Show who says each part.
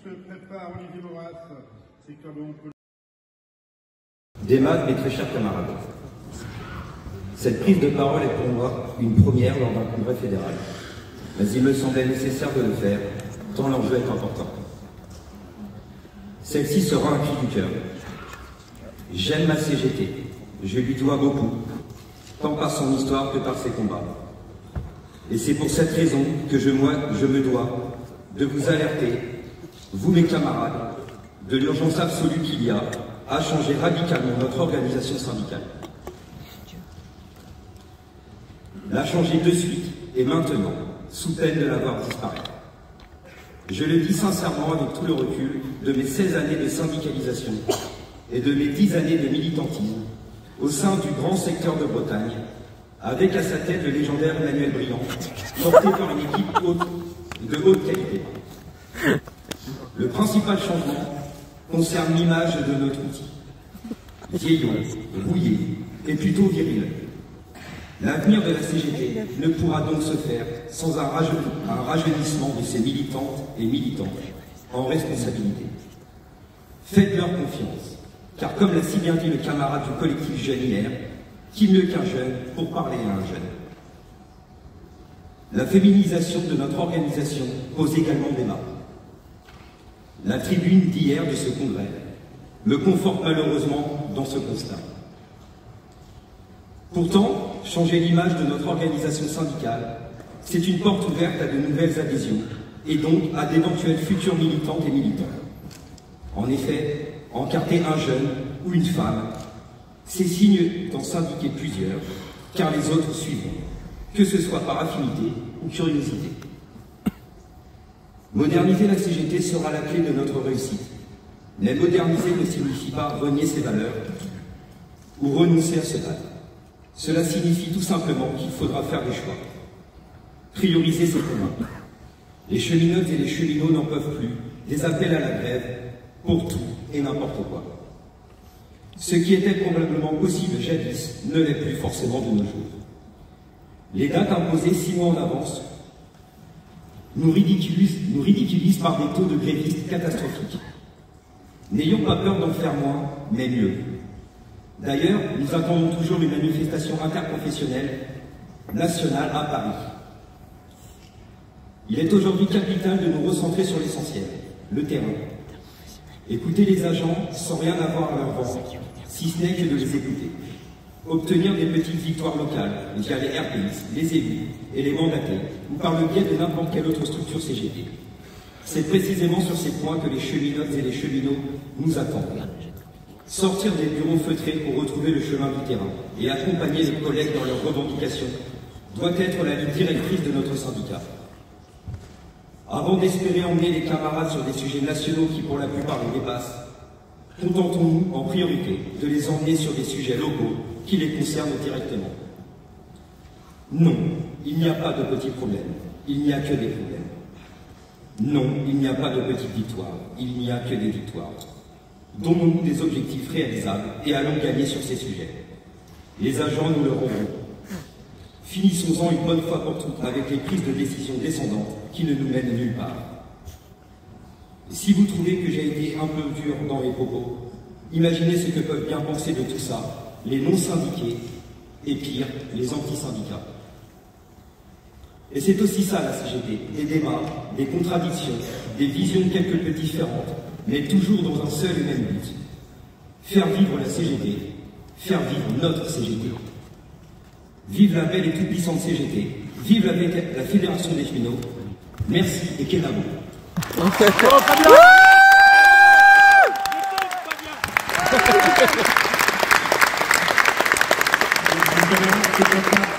Speaker 1: se prépare, Olivier Moras. C'est comment on peut...
Speaker 2: Démas, mes très chers camarades, cette prise de parole est pour moi une première lors d'un congrès fédéral, mais il me semblait nécessaire de le faire, tant l'enjeu est important. Celle-ci sera un cri du cœur. J'aime ma CGT, je lui dois beaucoup, tant par son histoire que par ses combats. Et c'est pour cette raison que je me dois de vous alerter, vous mes camarades, de l'urgence absolue qu'il y a à changer radicalement notre organisation syndicale. La changer de suite et maintenant, sous peine de la voir disparaître. Je le dis sincèrement avec tout le recul de mes 16 années de syndicalisation et de mes 10 années de militantisme au sein du grand secteur de Bretagne, avec à sa tête le légendaire Emmanuel Briand, porté par une équipe de haute qualité. Le principal changement concerne l'image de notre outil. Vieillot, rouillé et plutôt viril. L'avenir de la CGT ne pourra donc se faire sans un rajeunissement de ses militantes et militants en responsabilité. Faites-leur confiance, car comme l'a si bien dit le camarade du collectif jeune hier, qui mieux qu'un jeune pour parler à un jeune? La féminisation de notre organisation pose également débat. La tribune d'hier de ce congrès me conforte malheureusement dans ce constat. Pourtant, changer l'image de notre organisation syndicale, c'est une porte ouverte à de nouvelles adhésions et donc à d'éventuels futurs militantes et militants. En effet, encarter un jeune ou une femme, c'est signe d'en syndiquer plusieurs, car les autres suivront, que ce soit par affinité ou curiosité. Moderniser la CGT sera la clé de notre réussite. Mais moderniser ne signifie pas renier ses valeurs ou renoncer à se battre. Cela signifie tout simplement qu'il faudra faire des choix. Prioriser ses communs. Les cheminotes et les cheminots n'en peuvent plus des appels à la grève pour tout et n'importe quoi. Ce qui était probablement possible jadis ne l'est plus forcément de nos jours. Les dates imposées 6 mois en avance nous ridiculisent par des taux de grévistes catastrophiques. N'ayons pas peur d'en faire moins, mais mieux. D'ailleurs, nous attendons toujours une manifestation interprofessionnelle nationale à Paris. Il est aujourd'hui capital de nous recentrer sur l'essentiel, le terrain. Écouter les agents sans rien avoir à leur vendre, si ce n'est que de les écouter. Obtenir des petites victoires locales via les RPI, les élus et les mandatés, ou par le biais de n'importe quelle autre structure CGT. C'est précisément sur ces points que les cheminotes et les cheminots nous attendent. Sortir des bureaux feutrés pour retrouver le chemin du terrain et accompagner les collègues dans leurs revendications doit être la ligne directrice de notre syndicat. Avant d'espérer emmener les camarades sur des sujets nationaux qui pour la plupart les dépassent, contentons-nous en priorité de les emmener sur des sujets locaux qui les concernent directement. Non, il n'y a pas de petits problèmes, il n'y a que des problèmes. Non, il n'y a pas de petites victoires, il n'y a que des victoires. Donnons-nous des objectifs réalisables et allons gagner sur ces sujets. Les agents nous le rendront. Finissons-en une bonne fois pour toutes avec les prises de décision descendantes qui ne nous mènent nulle part. Si vous trouvez que j'ai été un peu dur dans mes propos, imaginez ce que peuvent bien penser de tout ça les non-syndiqués et pire, les anti-syndicats. Et c'est aussi ça la CGT, des débats, des contradictions, des visions quelque peu différentes, mais toujours dans un seul et même but. Faire vivre la CGT, faire vivre notre CGT. Vive la belle et toute-puissante CGT, vive la Fédération des cheminots. Merci et Kenavo.
Speaker 1: C'est